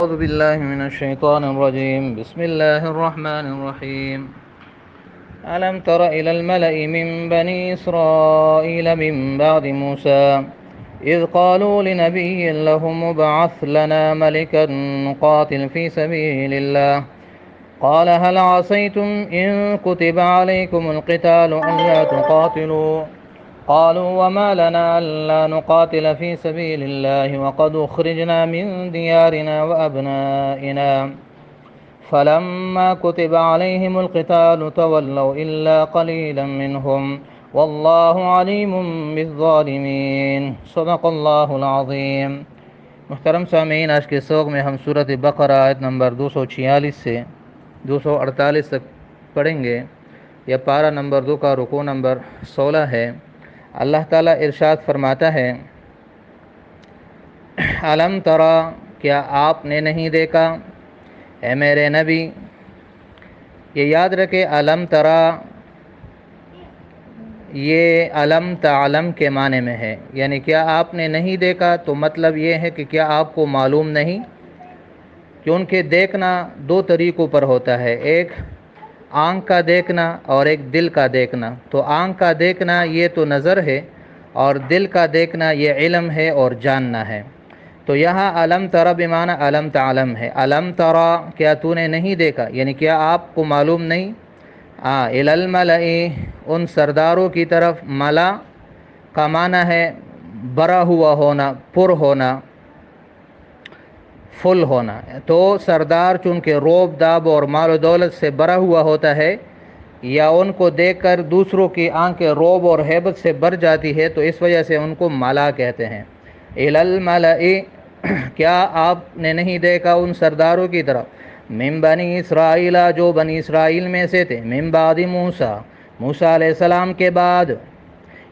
أعوذ بالله من الشيطان الرجيم. بسم الله الرحمن الرحيم. ألم تر إلى الملأ من بني إسرائيل من بعد موسى إذ قالوا لنبي لهم ابعث لنا ملكا نقاتل في سبيل الله قال هل عصيتم إن كتب عليكم القتال ألا تقاتلوا قالوا وما لنا ألا نقاتل في سبيل الله وقد أخرجنا من ديارنا وأبنائنا فلما كتب عليهم القتال تولوا إلا قليلا منهم والله عليم بالظالمين. صدق اللہ العظیم. محترم سامعین، آج کے سوگ میں ہم سورۃ بقرہ آیت نمبر 246 سے 248 تک پڑھیں گے. یہ پارہ نمبر 2 کا رکوع نمبر 16 ہے. اللہ تعالیٰ ارشاد فرماتا ہے، علم ترا، کیا آپ نے نہیں دیکھا اے میرے نبی. یہ یاد رکھے، علم ترا یہ علم تعلم کے معنی میں ہے، یعنی کیا آپ نے نہیں دیکھا، تو مطلب یہ ہے کہ کیا آپ کو معلوم نہیں. کیونکہ دیکھنا دو طریقوں پر ہوتا ہے، ایک آنکھ کا دیکھنا اور ایک دل کا دیکھنا. تو آنکھ کا دیکھنا یہ تو نظر ہے، اور دل کا دیکھنا یہ علم ہے اور جاننا ہے. تو یہاں علم ترا بمعنی علم تعلم ہے. علم ترا، کیا تو نے نہیں دیکھا، یعنی کیا آپ کو معلوم نہیں. الی الملأ، ان سرداروں کی طرف. ملا کا معنی ہے بھرا ہوا ہونا، پر ہونا، فل ہونا. تو سردار چونکہ روب داب اور مال و دولت سے بھرا ہوا ہوتا ہے، یا ان کو دیکھ کر دوسروں کی آنکھیں روب اور ہیبت سے بھر جاتی ہے، تو اس وجہ سے ان کو ملا کہتے ہیں. الی الملأ، کیا آپ نے نہیں دیکھا ان سرداروں کی طرف. من بنی اسرائیل، جو بنی اسرائیل میں سے تھے. من بعد موسیٰ، موسیٰ علیہ السلام کے بعد.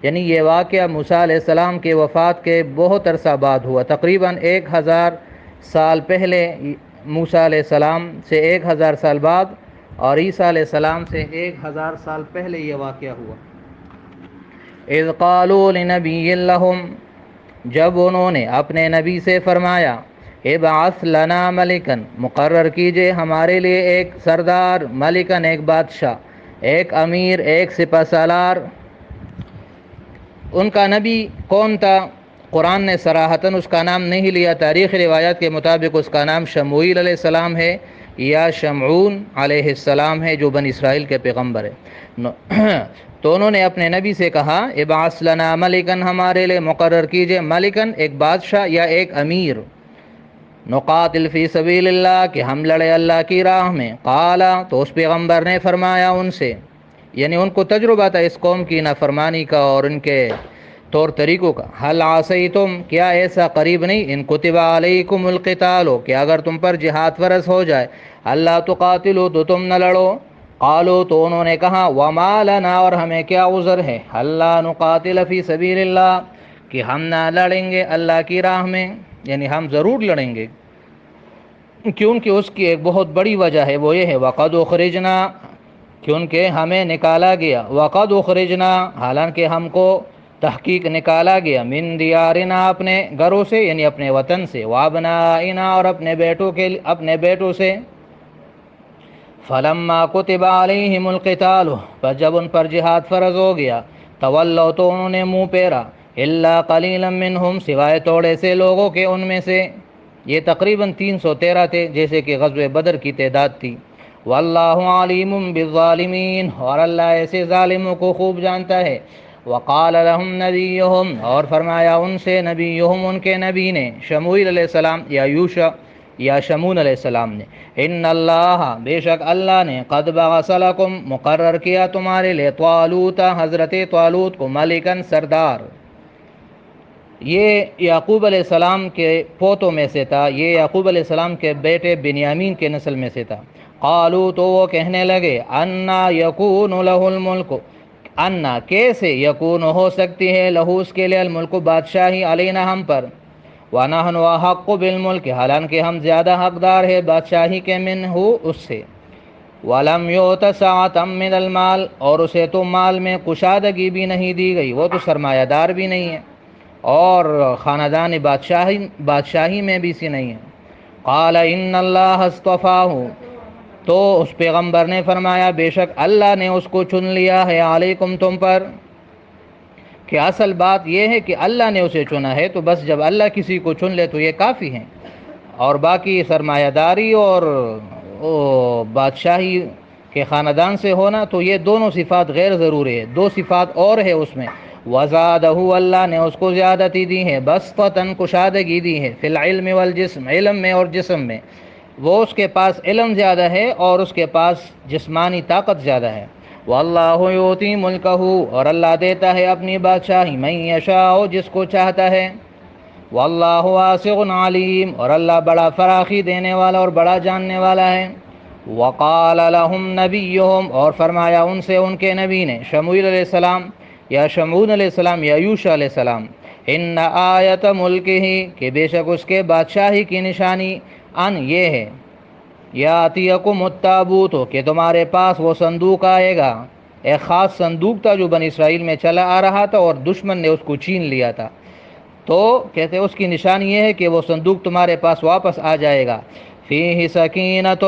یعنی یہ واقعہ موسیٰ علیہ السلام کے وفات کے بہت عرصہ بعد ہوا. تقریباً 1000 سال پہلے موسیٰ علیہ السلام سے 1000 سال بعد، اور عیسیٰ علیہ السلام سے 1000 سال پہلے یہ واقعہ ہوا. اذ قالوا لنبی لہم، جب انہوں نے اپنے نبی سے فرمایا، ابعث لنا ملکن، مقرر کیجئے ہمارے لیے ایک سردار. ملکن ایک بادشاہ، ایک امیر، ایک سپہ سالار. ان کا نبی کون تھا؟ قرآن نے صراحتاً اس کا نام نہیں لیا. تاریخ روایات کے مطابق اس کا نام شموئیل علیہ السلام ہے یا شمعون علیہ السلام ہے، جو بنی اسرائیل کے پیغمبر ہے. تو انہوں نے اپنے نبی سے کہا، ابعث لنا ملکن، ہمارے لیے مقرر کیجئے ملکن ایک بادشاہ یا ایک امیر. نقاتل فی سبیل اللہ، کہ ہم لڑے اللہ کی راہ میں. قال، تو اس پیغمبر نے فرمایا ان سے، یعنی ان کو تجربہ تھا اس قوم کی نافرمانی کا اور ان کے طور طریقوں کا. حل عصیتم، کیا ایسا قریب نہیں. ان کتب علیکم القتال، کہ اگر تم پر جہاد فرض ہو جائے، اللہ تقاتلوا، تو تم نہ لڑو. قالوا، تو انہوں نے کہا، وما لنا، اور ہمیں کیا عذر ہے. اللہ نقاتل فی سبیل اللہ، کہ ہم نہ لڑیں گے اللہ کی راہ میں. یعنی ہم ضرور لڑیں گے، کیونکہ اس کی ایک بہت بڑی وجہ ہے، وہ یہ ہے وقد اخرجنا، کیونکہ ہمیں نکالا گیا. وقد اخرجنا، حالانکہ ہم کو تحقیق نکالا گیا. من دیارنا، اپنے گھروں سے، یعنی اپنے وطن سے. وابنائنا، اور اپنے بیٹوں سے. فلما کتب علیہم القتال، پر جب ان پر جہاد فرض ہو گیا. تولوا، تو انہوں نے منہ پھیرا. الا قلیلا منہم، سوائے تھوڑے سے لوگوں کے ان میں سے. یہ تقریباً 313 تھے، جیسے کہ غزوہ بدر کی تعداد تھی. واللہ علیم بالظالمین، اور اللہ ایسے ظالموں کو خوب جانتا ہے. وقال لهم نبیہم، اور فرمایا ان سے نبیہم، ان کے نبی نے. شموئیل علیہ السلام یا یوشع یا شمون علیہ السلام نے. ان اللہ، بے شک اللہ نے. قد بعث لکم، مقرر کیا تمہارے لیے. طالوت، حضرت طالوت کو. ملکن، سردار. یہ یعقوب علیہ السلام کے پوتوں میں سے تھا. یہ یعقوب علیہ السلام کے بیٹے بنیامین کے نسل میں سے تھا. قالوا، تو وہ کہنے لگے، انا یکون لہ الملک، انا کیسے، یکون ہو سکتی ہے، لہو اس کے لیے، الملک بادشاہی، علینا ہم پر. ونحن احق بالملک، حالانکہ ہم زیادہ حقدار ہے بادشاہی کے، منہ اس سے. ولم یؤت سعۃ من المال، اور اسے تو مال میں کشادگی بھی نہیں دی گئی، وہ تو سرمایہ دار بھی نہیں ہے، اور خاندان بادشاہی میں بھی سی نہیں ہے. قال ان اللہ اصطفاہ، تو اس پیغمبر نے فرمایا بے شک اللہ نے اس کو چن لیا ہے علیکم، تم پر. کہ اصل بات یہ ہے کہ اللہ نے اسے چنا ہے، تو بس جب اللہ کسی کو چن لے تو یہ کافی ہیں. اور باقی سرمایہ داری اور بادشاہی کے خاندان سے ہونا، تو یہ دونوں صفات غیر ضروری ہے. دو صفات اور ہے اس میں. وزادہ، اللہ نے اس کو زیادتی دی ہے، بسطتاً کشادگی دی ہے، فی العلم والجسم، علم میں اور جسم میں. وہ اس کے پاس علم زیادہ ہے اور اس کے پاس جسمانی طاقت زیادہ ہے. واللہ یؤتی ملکہ، اور اللہ دیتا ہے اپنی بادشاہی، من یشاء، جس کو چاہتا ہے. واللہ واسع علیم، اور اللہ بڑا فراخی دینے والا اور بڑا جاننے والا ہے. وقال لهم نبیہم، اور فرمایا ان سے ان کے نبی نے، شموئیل علیہ السلام یا شمعون علیہ السلام یا یوشع علیہ السلام، ان آیت ملکہ، کہ بے شک اس کے بادشاہی کی نشانی، ان یہ ہے، یاتیکم التابوت، کہ تمہارے پاس وہ صندوق آئے گا. ایک خاص صندوق تھا جو بنی اسرائیل میں چلا آ رہا تھا اور دشمن نے اس کو چھین لیا تھا. تو کہتے ہیں اس کی نشانی یہ ہے کہ وہ صندوق تمہارے پاس واپس آ جائے گا. فیہ سکینۃ،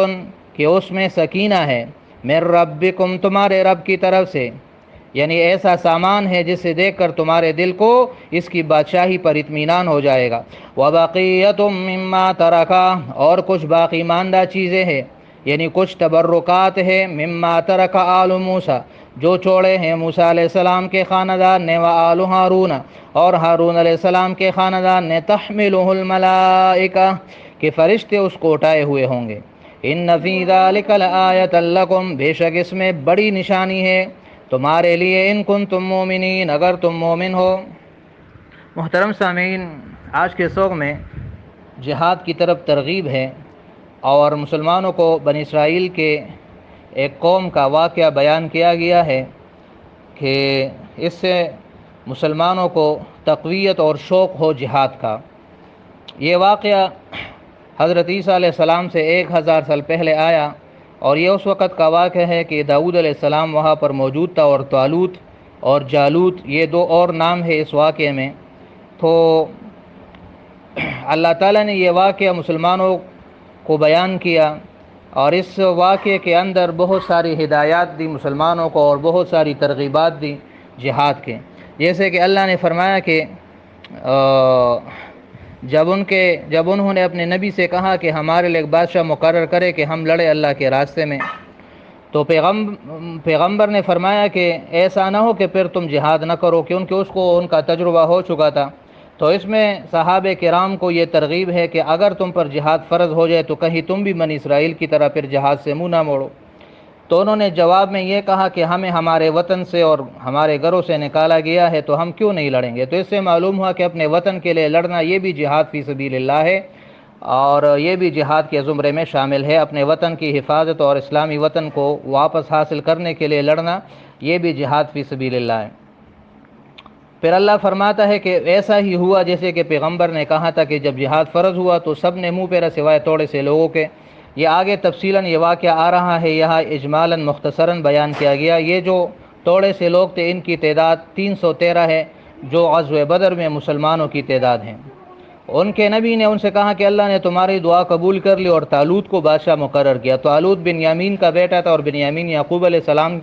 کہ اس میں سکینہ ہے، من ربکم، تمہارے رب کی طرف سے. یعنی ایسا سامان ہے جسے دیکھ کر تمہارے دل کو اس کی بادشاہی پر اطمینان ہو جائے گا. وَبَقِيَّةٌ مِّمَّا تَرَكَ، اور کچھ باقی ماندہ چیزیں ہیں، یعنی کچھ تبرکات ہے، مما ترک آل موسیٰ، جو چھوڑے ہیں موسیٰ علیہ السلام کے خاندان نے، وآل ہارون، اور ہارون علیہ السلام کے خاندان نے، تحملہ الملائکہ، کہ فرشتے اس کو اٹھائے ہوئے ہوں گے. ان فی ذلک لآیۃ لکم، بے شک اس میں بڑی نشانی ہے تمہارے لیے، ان کنتم مومنین، اگر تم مومن ہو. محترم سامعین، آج کے سوگ میں جہاد کی طرف ترغیب ہے، اور مسلمانوں کو بنی اسرائیل کے ایک قوم کا واقعہ بیان کیا گیا ہے کہ اس سے مسلمانوں کو تقویت اور شوق ہو جہاد کا. یہ واقعہ حضرت عیسیٰ علیہ السلام سے 1000 سال پہلے آیا، اور یہ اس وقت کا واقعہ ہے کہ داؤد علیہ السلام وہاں پر موجود تھا، اور طالوت اور جالوت یہ دو اور نام ہے اس واقعے میں. تو اللہ تعالیٰ نے یہ واقعہ مسلمانوں کو بیان کیا، اور اس واقعے کے اندر بہت ساری ہدایات دی مسلمانوں کو، اور بہت ساری ترغیبات دی جہاد کے. جیسے کہ اللہ نے فرمایا کہ جب انہوں نے اپنے نبی سے کہا کہ ہمارے لیے ایک بادشاہ مقرر کرے کہ ہم لڑے اللہ کے راستے میں، تو پیغمبر نے فرمایا کہ ایسا نہ ہو کہ پھر تم جہاد نہ کرو، کیونکہ اس کو ان کا تجربہ ہو چکا تھا. تو اس میں صحابہ کرام کو یہ ترغیب ہے کہ اگر تم پر جہاد فرض ہو جائے تو کہیں تم بھی بنی اسرائیل کی طرح پھر جہاد سے منہ نہ موڑو. تو انہوں نے جواب میں یہ کہا کہ ہمیں ہمارے وطن سے اور ہمارے گھروں سے نکالا گیا ہے، تو ہم کیوں نہیں لڑیں گے. تو اس سے معلوم ہوا کہ اپنے وطن کے لیے لڑنا یہ بھی جہاد فی سبیل اللہ ہے، اور یہ بھی جہاد کے زمرے میں شامل ہے. اپنے وطن کی حفاظت اور اسلامی وطن کو واپس حاصل کرنے کے لیے لڑنا یہ بھی جہاد فی سبیل اللہ ہے. پھر اللہ فرماتا ہے کہ ایسا ہی ہوا جیسے کہ پیغمبر نے کہا تھا کہ جب جہاد فرض ہوا تو سب نے منہ پھیرا سوائے تھوڑے سے لوگوں کے. یہ آگے تفصیلاً یہ واقعہ آ رہا ہے، یہاں اجمالاً مختصراً بیان کیا گیا. یہ جو تھوڑے سے لوگ تھے ان کی تعداد 313 ہے، جو غزوہ بدر میں مسلمانوں کی تعداد ہیں. ان کے نبی نے ان سے کہا کہ اللہ نے تمہاری دعا قبول کر لی اور طالوت کو بادشاہ مقرر کیا. طالوت بنیامین کا بیٹا تھا، اور بنیامین یعقوب علیہ السلام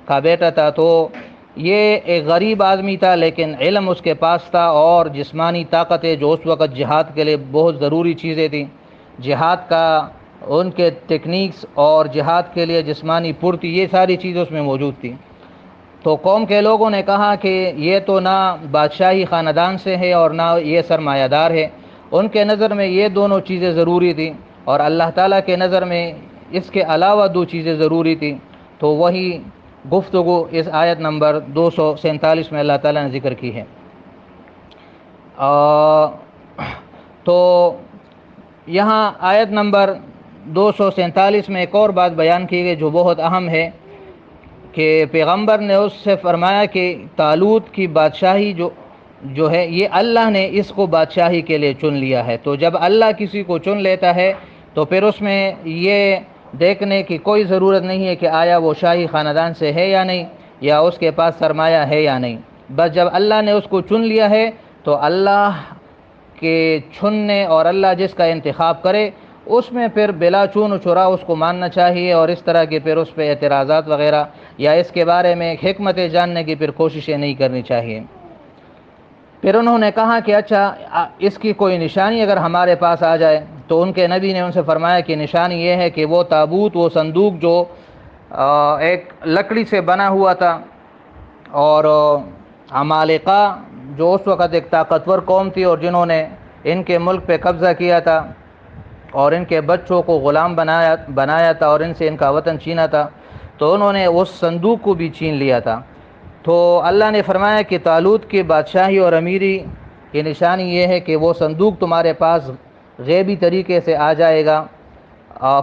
کا بیٹا تھا. تو یہ ایک غریب آدمی تھا، لیکن علم اس کے پاس تھا، اور جسمانی طاقتیں جو اس وقت جہاد کے لیے بہت ضروری چیزیں تھیں، جہاد کا ان کے ٹیکنیکس اور جہاد کے لیے جسمانی پھرتی، یہ ساری چیزیں اس میں موجود تھیں. تو قوم کے لوگوں نے کہا کہ یہ تو نہ بادشاہی خاندان سے ہے اور نہ یہ سرمایہ دار ہے. ان کے نظر میں یہ دونوں چیزیں ضروری تھیں، اور اللہ تعالیٰ کے نظر میں اس کے علاوہ دو چیزیں ضروری تھیں. تو وہی گفتگو اس آیت نمبر 247 میں اللہ تعالیٰ نے ذکر کی ہے. تو یہاں آیت نمبر 247 میں ایک اور بات بیان کی گئی جو بہت اہم ہے، کہ پیغمبر نے اس سے فرمایا کہ طالوت کی بادشاہی جو ہے یہ اللہ نے اس کو بادشاہی کے لیے چن لیا ہے. تو جب اللہ کسی کو چن لیتا ہے تو پھر اس میں یہ دیکھنے کی کوئی ضرورت نہیں ہے کہ آیا وہ شاہی خاندان سے ہے یا نہیں، یا اس کے پاس سرمایہ ہے یا نہیں. بس جب اللہ نے اس کو چن لیا ہے تو اللہ کے چننے اور اللہ جس کا انتخاب کرے اس میں پھر بلا چون و چرا اس کو ماننا چاہیے، اور اس طرح کے پھر اس پہ اعتراضات وغیرہ یا اس کے بارے میں حکمت جاننے کی پھر کوششیں نہیں کرنی چاہیے۔ پھر انہوں نے کہا کہ اچھا اس کی کوئی نشانی اگر ہمارے پاس آ جائے، تو ان کے نبی نے ان سے فرمایا کہ نشانی یہ ہے کہ وہ تابوت، وہ صندوق جو ایک لکڑی سے بنا ہوا تھا، اور عمالقہ جو اس وقت ایک طاقتور قوم تھی اور جنہوں نے ان کے ملک پہ قبضہ کیا تھا اور ان کے بچوں کو غلام بنایا تھا اور ان سے ان کا وطن چھینا تھا، تو انہوں نے اس صندوق کو بھی چھین لیا تھا۔ تو اللہ نے فرمایا کہ طالوت کی بادشاہی اور امیری کی نشانی یہ ہے کہ وہ صندوق تمہارے پاس غیبی طریقے سے آ جائے گا،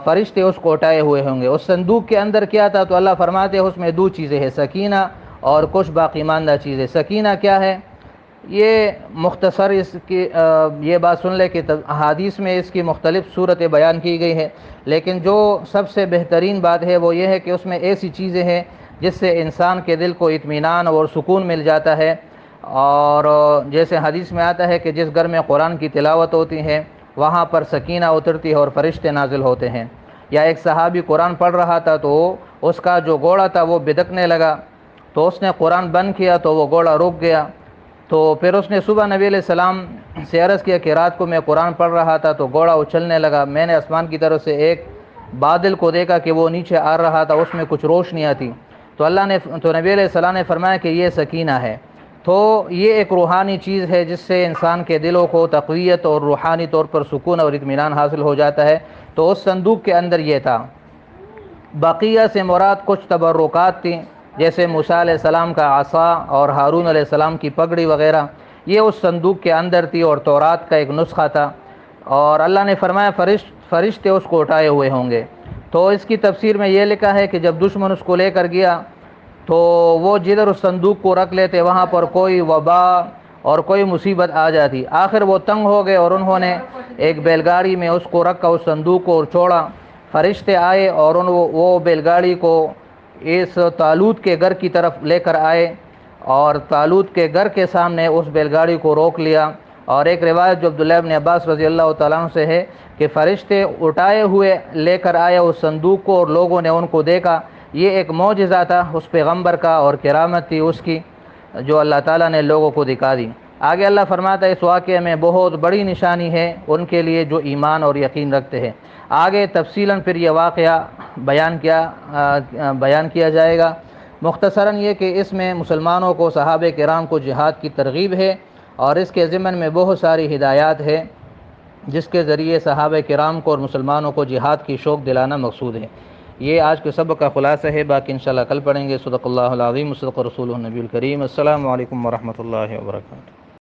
فرشتے اس کو اٹھائے ہوئے ہوں گے۔ اس صندوق کے اندر کیا تھا؟ تو اللہ فرماتے ہیں اس میں دو چیزیں ہیں، سکینہ اور کچھ باقی ماندہ چیزیں۔ سکینہ کیا ہے؟ یہ مختصر اس کی یہ بات سن لے کہ احادیث میں اس کی مختلف صورتیں بیان کی گئی ہے، لیکن جو سب سے بہترین بات ہے وہ یہ ہے کہ اس میں ایسی چیزیں ہیں جس سے انسان کے دل کو اطمینان اور سکون مل جاتا ہے، اور جیسے حدیث میں آتا ہے کہ جس گھر میں قرآن کی تلاوت ہوتی ہے وہاں پر سکینہ اترتی ہے اور فرشتے نازل ہوتے ہیں۔ یا ایک صحابی قرآن پڑھ رہا تھا تو اس کا جو گھوڑا تھا وہ بدکنے لگا، تو اس نے قرآن بند کیا تو وہ گھوڑا رک گیا۔ تو پھر اس نے صبح نبی علیہ السلام سے عرض کیا کہ رات کو میں قرآن پڑھ رہا تھا تو گھوڑا اچھلنے لگا، میں نے آسمان کی طرف سے ایک بادل کو دیکھا کہ وہ نیچے آ رہا تھا، اس میں کچھ روشنیاں تھیں، تو نبی علیہ السلام نے فرمایا کہ یہ سکینہ ہے۔ تو یہ ایک روحانی چیز ہے جس سے انسان کے دلوں کو تقویت اور روحانی طور پر سکون اور اطمینان حاصل ہو جاتا ہے۔ تو اس صندوق کے اندر یہ تھا۔ بقیہ سے مراد کچھ تبرکات تھیں، جیسے موسیٰ علیہ السلام کا عصا اور ہارون علیہ السلام کی پگڑی وغیرہ، یہ اس صندوق کے اندر تھی، اور تورات کا ایک نسخہ تھا، اور اللہ نے فرمایا فرشتے اس کو اٹھائے ہوئے ہوں گے۔ تو اس کی تفسیر میں یہ لکھا ہے کہ جب دشمن اس کو لے کر گیا تو وہ جدھر اس صندوق کو رکھ لیتے وہاں پر کوئی وبا اور کوئی مصیبت آ جاتی، آخر وہ تنگ ہو گئے اور انہوں نے ایک بیل گاڑی میں اس کو رکھا، اس صندوق کو، اور چھوڑا۔ فرشتے آئے اور وہ بیل گاڑی کو اس طالوت کے گھر کی طرف لے کر آئے، اور طالوت کے گھر کے سامنے اس بیل گاڑی کو روک لیا۔ اور ایک روایت جو عبداللہ ابن عباس رضی اللہ تعالیٰ عنہ سے ہے کہ فرشتے اٹھائے ہوئے لے کر آئے اس صندوق کو، اور لوگوں نے ان کو دیکھا۔ یہ ایک معجزہ تھا اس پیغمبر کا، اور کرامت تھی اس کی جو اللہ تعالیٰ نے لوگوں کو دکھا دی۔ آگے اللہ فرماتا ہے اس واقعے میں بہت بڑی نشانی ہے ان کے لیے جو ایمان اور یقین رکھتے ہیں۔ آگے تفصیلاً پھر یہ واقعہ بیان کیا جائے گا۔ مختصراً یہ کہ اس میں مسلمانوں کو، صحابہ کرام کو جہاد کی ترغیب ہے، اور اس کے ضمن میں بہت ساری ہدایات ہے جس کے ذریعے صحابہ کرام کو اور مسلمانوں کو جہاد کی شوق دلانا مقصود ہے۔ یہ آج کے سبق کا خلاصہ ہے، باقی انشاءاللہ کل پڑھیں گے۔ صدق اللہ العظیم، صدق رسول النبی الکریم۔ السلام علیکم ورحمۃ اللہ وبرکاتہ۔